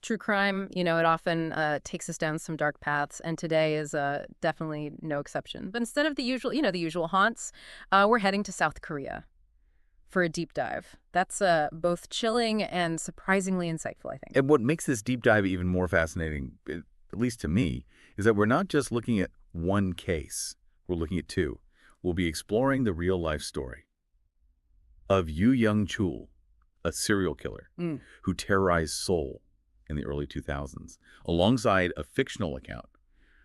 True crime, it often takes us down some dark paths, and today is definitely no exception. But instead of the usual haunts, we're heading to South Korea for a deep dive. That's both chilling and surprisingly insightful, I think. And what makes this deep dive even more fascinating, at least to me, is that we're not just looking at one case. We're looking at two. We'll be exploring the real-life story of Yoo Young-chul, a serial killer who terrorized Seoul in the early 2000s, alongside a fictional account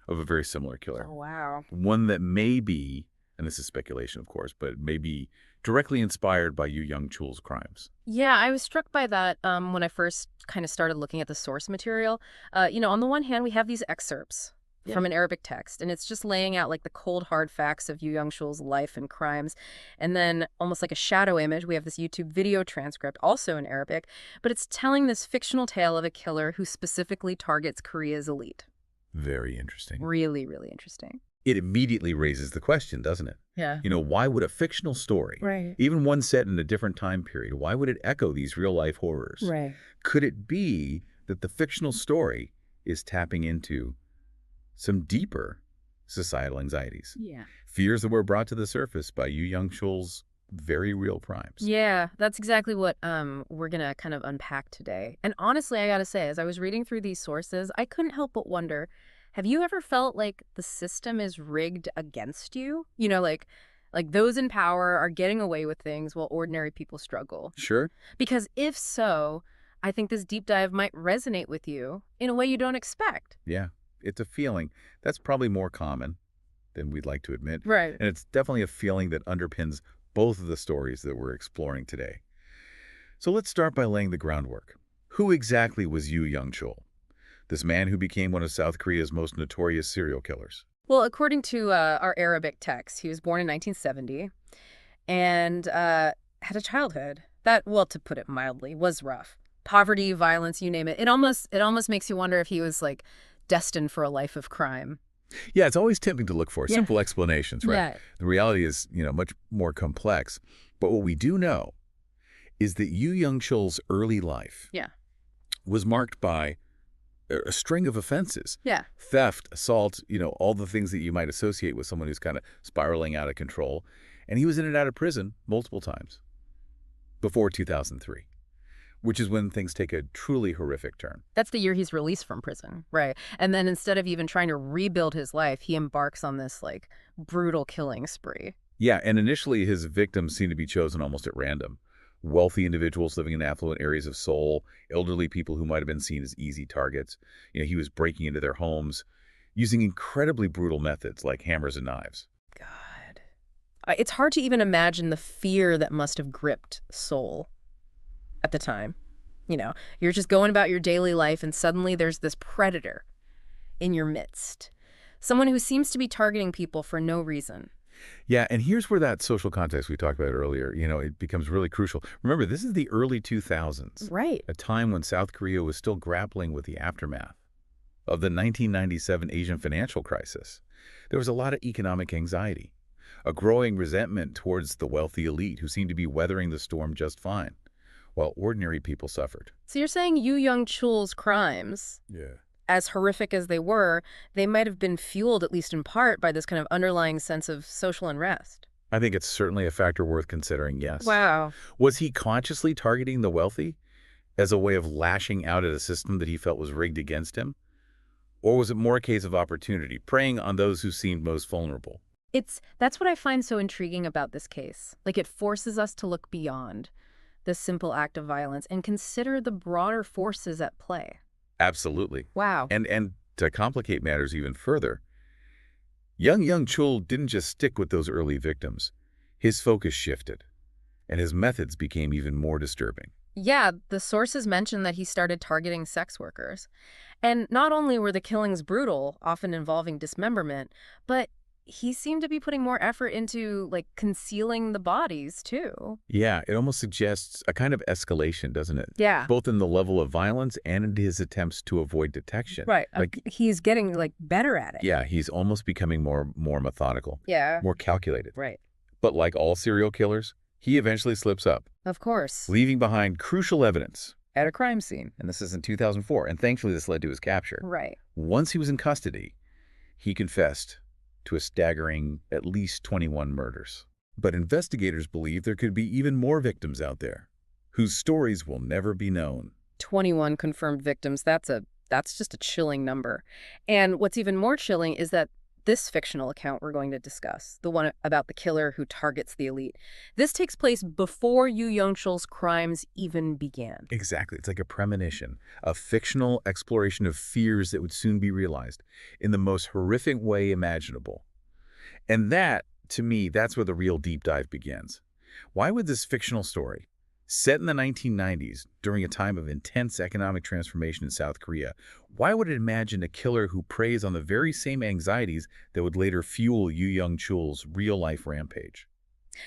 of a very similar killer. Oh, wow. One that may be, and this is speculation, of course, but may be directly inspired by Yoo Young-chul's crimes. Yeah, I was struck by that when I first kind of started looking at the source material. On the one hand, we have these excerpts from an Arabic text, and it's just laying out like the cold, hard facts of Yoo Young-chul's life and crimes. And then almost like a shadow image, we have this YouTube video transcript, also in Arabic, but it's telling this fictional tale of a killer who specifically targets Korea's elite. Very interesting. Really, really interesting. It immediately raises the question, doesn't it? Yeah. Why would a fictional story, Right. even one set in a different time period, why would it echo these real-life horrors? Right. Could it be that the fictional story is tapping into some deeper societal anxieties? Yeah. Fears that were brought to the surface by Yoo Young-chul's very real crimes. Yeah, that's exactly what we're going to kind of unpack today. And honestly, I got to say, as I was reading through these sources, I couldn't help but wonder, have you ever felt like the system is rigged against you? Like those in power are getting away with things while ordinary people struggle. Sure. Because if so, I think this deep dive might resonate with you in a way you don't expect. Yeah, it's a feeling that's probably more common than we'd like to admit. Right. And it's definitely a feeling that underpins both of the stories that we're exploring today. So let's start by laying the groundwork. Who exactly was Yoo Young-chul, this man who became one of South Korea's most notorious serial killers? Well, according to our Arabic text, he was born in 1970 and had a childhood that, well, to put it mildly, was rough. Poverty, violence, you name it. It almost makes you wonder if he was like destined for a life of crime. Yeah, it's always tempting to look for simple explanations, right? Yeah. The reality is, much more complex. But what we do know is that Yoo Young-chul's early life was marked by a string of offenses. Yeah. Theft, assault, all the things that you might associate with someone who's kind of spiraling out of control. And he was in and out of prison multiple times before 2003. Which is when things take a truly horrific turn. That's the year he's released from prison. Right. And then instead of even trying to rebuild his life, he embarks on this, like, brutal killing spree. Yeah, and initially his victims seem to be chosen almost at random. Wealthy individuals living in affluent areas of Seoul, elderly people who might have been seen as easy targets. He was breaking into their homes using incredibly brutal methods like hammers and knives. God. It's hard to even imagine the fear that must have gripped Seoul at the time. You're just going about your daily life and suddenly there's this predator in your midst. Someone who seems to be targeting people for no reason. Yeah, and here's where that social context we talked about earlier, it becomes really crucial. Remember, this is the early 2000s. Right. A time when South Korea was still grappling with the aftermath of the 1997 Asian financial crisis. There was a lot of economic anxiety, a growing resentment towards the wealthy elite who seemed to be weathering the storm just fine, while ordinary people suffered. So you're saying Yoo Young-chul's crimes, as horrific as they were, they might have been fueled, at least in part, by this kind of underlying sense of social unrest. I think it's certainly a factor worth considering, yes. Wow. Was he consciously targeting the wealthy as a way of lashing out at a system that he felt was rigged against him? Or was it more a case of opportunity, preying on those who seemed most vulnerable? That's what I find so intriguing about this case. Like, it forces us to look beyond the simple act of violence and consider the broader forces at play. Absolutely. Wow. And to complicate matters even further, Yoo Young-chul didn't just stick with those early victims. His focus shifted, and his methods became even more disturbing. Yeah, the sources mention that he started targeting sex workers. And not only were the killings brutal, often involving dismemberment, but he seemed to be putting more effort into, like, concealing the bodies, too. Yeah, it almost suggests a kind of escalation, doesn't it? Yeah. Both in the level of violence and in his attempts to avoid detection. Right. Like, he's getting, like, better at it. yeah, he's almost becoming more methodical. Yeah. More calculated. Right. But like all serial killers, he eventually slips up, Of course. leaving behind crucial evidence at a crime scene, and this is in 2004, and thankfully this led to his capture. Right. Once he was in custody, he confessed to a staggering at least 21 murders. But investigators believe there could be even more victims out there, whose stories will never be known. 21 confirmed victims. That's just a chilling number. And what's even more chilling is that this fictional account we're going to discuss, the one about the killer who targets the elite, this takes place before Yoo Young-chul's crimes even began. Exactly. It's like a premonition, a fictional exploration of fears that would soon be realized in the most horrific way imaginable. And that, to me, that's where the real deep dive begins. Why would this fictional story, set in the 1990s, during a time of intense economic transformation in South Korea, why would it imagine a killer who preys on the very same anxieties that would later fuel Yoo Young-chul's real-life rampage?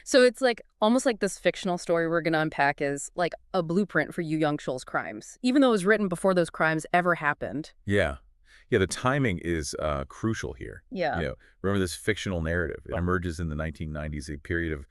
So it's like almost like this fictional story we're going to unpack is like a blueprint for Yoo Young-chul's crimes, even though it was written before those crimes ever happened. Yeah. Yeah, the timing is crucial here. Yeah. Remember this fictional narrative. It emerges in the 1990s, a period of,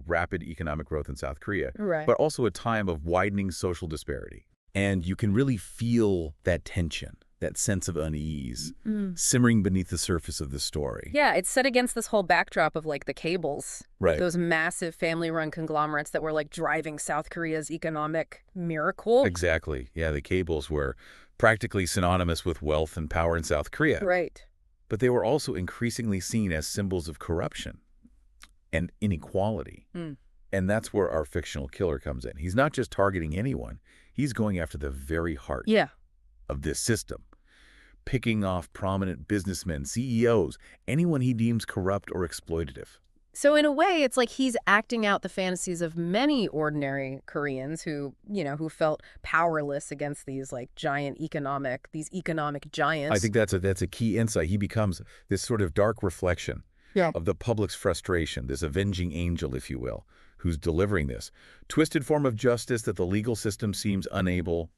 rapid economic growth in South Korea, Right. but also a time of widening social disparity. And you can really feel that tension, that sense of unease, simmering beneath the surface of the story. Yeah, it's set against this whole backdrop of like the cables, Right. those massive family-run conglomerates that were like driving South Korea's economic miracle. Exactly. Yeah, the cables were practically synonymous with wealth and power in South Korea. Right. But they were also increasingly seen as symbols of corruption and inequality. And that's where our fictional killer comes in. He's not just targeting anyone. He's going after the very heart Yeah. of this system, picking off prominent businessmen, CEOs, anyone he deems corrupt or exploitative. So in a way, it's like he's acting out the fantasies of many ordinary Koreans who, who felt powerless against these like these economic giants. I think that's a key insight. He becomes this sort of dark reflection of the public's frustration, this avenging angel, if you will, who's delivering this twisted form of justice that the legal system seems unable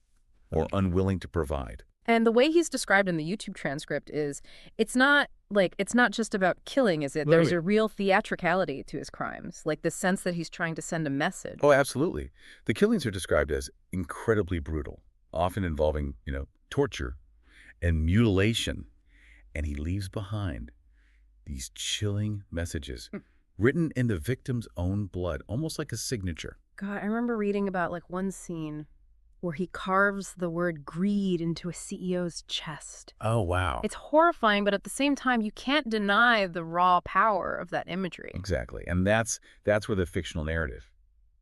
or unwilling to provide. And the way he's described in the YouTube transcript is it's not just about killing, is it? There's a real theatricality to his crimes, like the sense that he's trying to send a message. Oh, absolutely. The killings are described as incredibly brutal, often involving, torture and mutilation. And he leaves behind these chilling messages written in the victim's own blood, almost like a signature. God, I remember reading about like one scene where he carves the word greed into a CEO's chest. Oh, wow. It's horrifying, but at the same time, you can't deny the raw power of that imagery. Exactly. And that's where the fictional narrative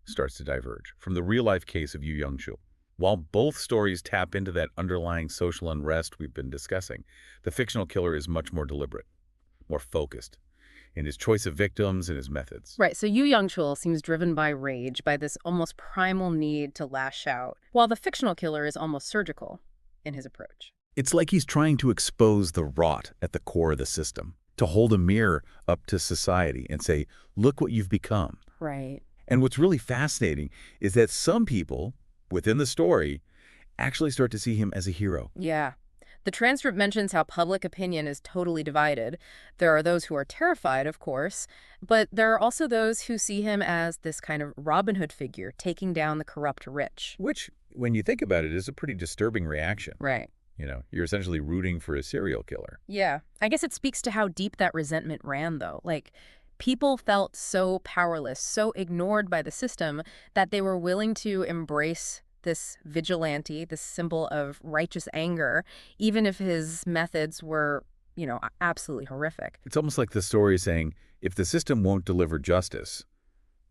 starts to diverge from the real-life case of Yoo Young-chul. While both stories tap into that underlying social unrest we've been discussing, the fictional killer is much more deliberate, more focused in his choice of victims and his methods. Right, so Yoo Young-chul seems driven by rage, by this almost primal need to lash out, while the fictional killer is almost surgical in his approach. It's like he's trying to expose the rot at the core of the system, to hold a mirror up to society and say, look what you've become. Right. And what's really fascinating is that some people within the story actually start to see him as a hero. Yeah. The transcript mentions how public opinion is totally divided. There are those who are terrified, of course, but there are also those who see him as this kind of Robin Hood figure taking down the corrupt rich. Which, when you think about it, is a pretty disturbing reaction. Right. You're essentially rooting for a serial killer. Yeah. I guess it speaks to how deep that resentment ran, though. Like, people felt so powerless, so ignored by the system, that they were willing to embrace this vigilante, this symbol of righteous anger, even if his methods were, absolutely horrific. It's almost like the story saying, if the system won't deliver justice,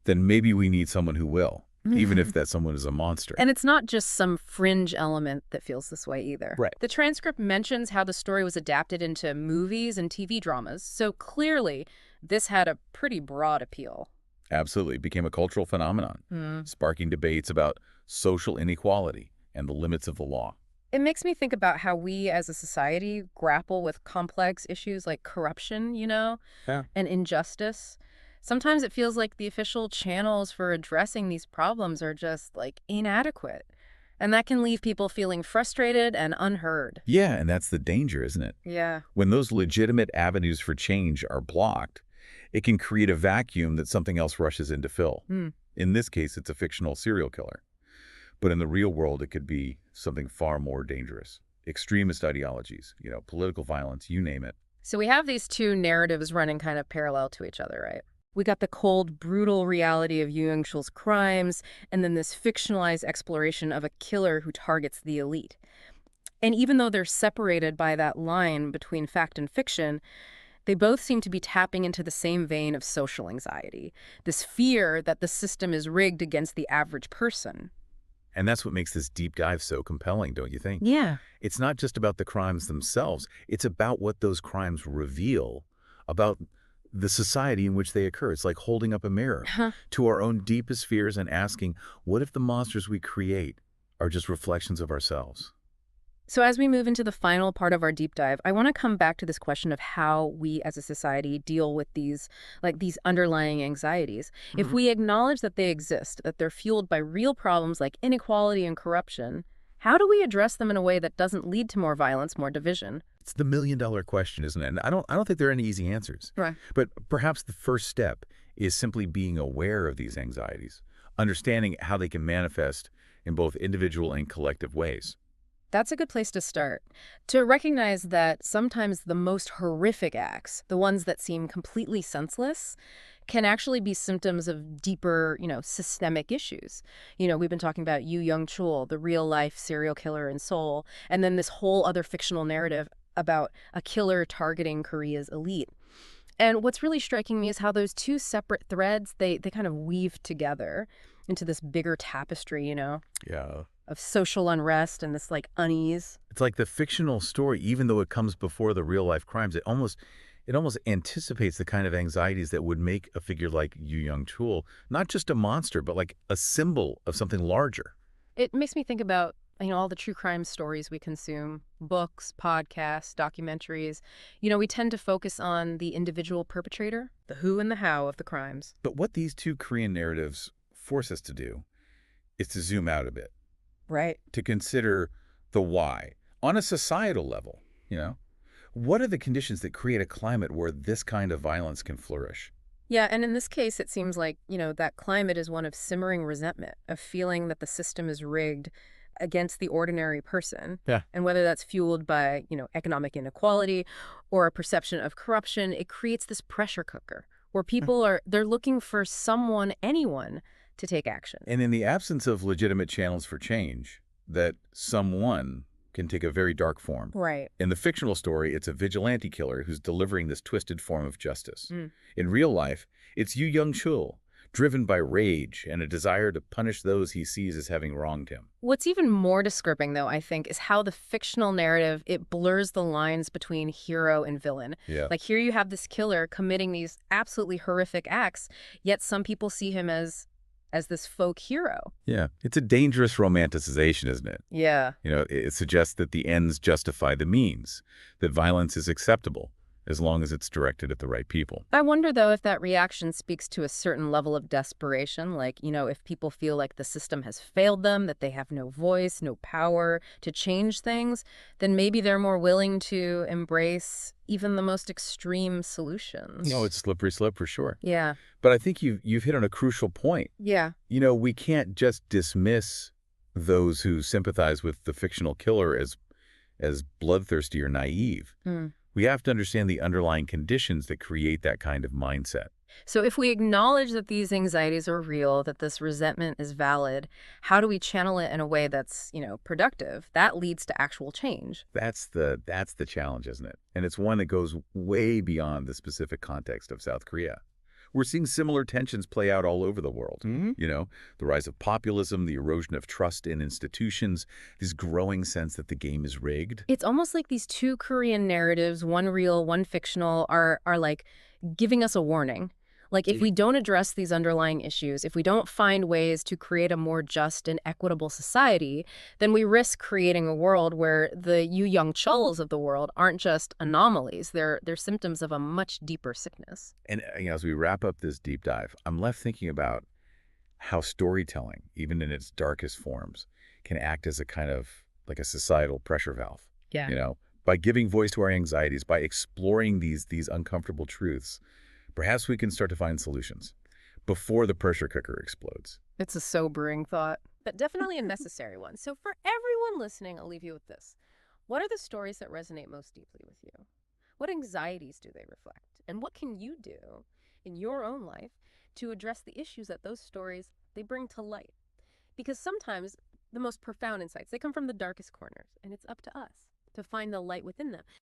then maybe we need someone who will, even if that someone is a monster. And it's not just some fringe element that feels this way either. Right. The transcript mentions how the story was adapted into movies and TV dramas, so clearly this had a pretty broad appeal. Absolutely. It became a cultural phenomenon, sparking debates about social inequality and the limits of the law. It makes me think about how we as a society grapple with complex issues like corruption, and injustice. Sometimes it feels like the official channels for addressing these problems are just like inadequate. And that can leave people feeling frustrated and unheard. Yeah, and that's the danger, isn't it? Yeah. When those legitimate avenues for change are blocked, it can create a vacuum that something else rushes in to fill. In this case, it's a fictional serial killer. But in the real world, it could be something far more dangerous. Extremist ideologies, political violence, you name it. So we have these two narratives running kind of parallel to each other, right? We got the cold, brutal reality of Yoo Young-chul's crimes, and then this fictionalized exploration of a killer who targets the elite. And even though they're separated by that line between fact and fiction, they both seem to be tapping into the same vein of social anxiety, this fear that the system is rigged against the average person. And that's what makes this deep dive so compelling, don't you think? Yeah. It's not just about the crimes themselves. It's about what those crimes reveal about the society in which they occur. It's like holding up a mirror to our own deepest fears and asking, what if the monsters we create are just reflections of ourselves? So as we move into the final part of our deep dive, I want to come back to this question of how we as a society deal with these underlying anxieties. If we acknowledge that they exist, that they're fueled by real problems like inequality and corruption, how do we address them in a way that doesn't lead to more violence, more division? It's the million-dollar question, isn't it? And I don't think there are any easy answers. Right. But perhaps the first step is simply being aware of these anxieties, understanding how they can manifest in both individual and collective ways. That's a good place to start. To recognize that sometimes the most horrific acts, the ones that seem completely senseless, can actually be symptoms of deeper, systemic issues. We've been talking about Yoo Young-chul, the real-life serial killer in Seoul, and then this whole other fictional narrative about a killer targeting Korea's elite. And what's really striking me is how those two separate threads, they kind of weave together into this bigger tapestry, Yeah. of social unrest and this unease. It's like the fictional story, even though it comes before the real-life crimes, it almost anticipates the kind of anxieties that would make a figure like Yoo Young-chul not just a monster, but like a symbol of something larger. It makes me think about, all the true crime stories we consume, books, podcasts, documentaries. We tend to focus on the individual perpetrator, the who and the how of the crimes. But what these two Korean narratives force us to do is to zoom out a bit, Right. to consider the why on a societal level. What are the conditions that create a climate where this kind of violence can flourish? Yeah, and in this case, it seems like, that climate is one of simmering resentment, of feeling that the system is rigged against the ordinary person. Yeah. And whether that's fueled by, economic inequality or a perception of corruption, it creates this pressure cooker where people they're looking for someone, anyone, to take action. And in the absence of legitimate channels for change, that someone can take a very dark form. Right. In the fictional story, it's a vigilante killer who's delivering this twisted form of justice. In real life, it's Yoo Young-chul, driven by rage and a desire to punish those he sees as having wronged him. What's even more disturbing, though, I think, is how the fictional narrative, it blurs the lines between hero and villain. Yeah. Like here you have this killer committing these absolutely horrific acts, yet some people see him as this folk hero. Yeah. It's a dangerous romanticization, isn't it? Yeah. It suggests that the ends justify the means, that violence is acceptable as long as it's directed at the right people. I wonder, though, if that reaction speaks to a certain level of desperation, like, if people feel like the system has failed them, that they have no voice, no power to change things, then maybe they're more willing to embrace even the most extreme solutions. It's slippery slope for sure. Yeah. But I think you've hit on a crucial point. Yeah. We can't just dismiss those who sympathize with the fictional killer as bloodthirsty or naive. We have to understand the underlying conditions that create that kind of mindset. So if we acknowledge that these anxieties are real, that this resentment is valid, how do we channel it in a way that's, productive? That leads to actual change. That's the challenge, isn't it? And it's one that goes way beyond the specific context of South Korea. We're seeing similar tensions play out all over the world. The rise of populism, the erosion of trust in institutions, this growing sense that the game is rigged. It's almost like these two Korean narratives, one real, one fictional, are like giving us a warning. Like if we don't address these underlying issues, if we don't find ways to create a more just and equitable society, then we risk creating a world where the Yoo Young-chuls of the world aren't just anomalies. They're symptoms of a much deeper sickness. And as we wrap up this deep dive, I'm left thinking about how storytelling, even in its darkest forms, can act as a kind of like a societal pressure valve. Yeah. By giving voice to our anxieties, by exploring these uncomfortable truths, perhaps we can start to find solutions before the pressure cooker explodes. It's a sobering thought. but definitely a necessary one. So for everyone listening, I'll leave you with this. What are the stories that resonate most deeply with you? What anxieties do they reflect? And what can you do in your own life to address the issues that those stories they bring to light? Because sometimes the most profound insights, they come from the darkest corners, and it's up to us to find the light within them.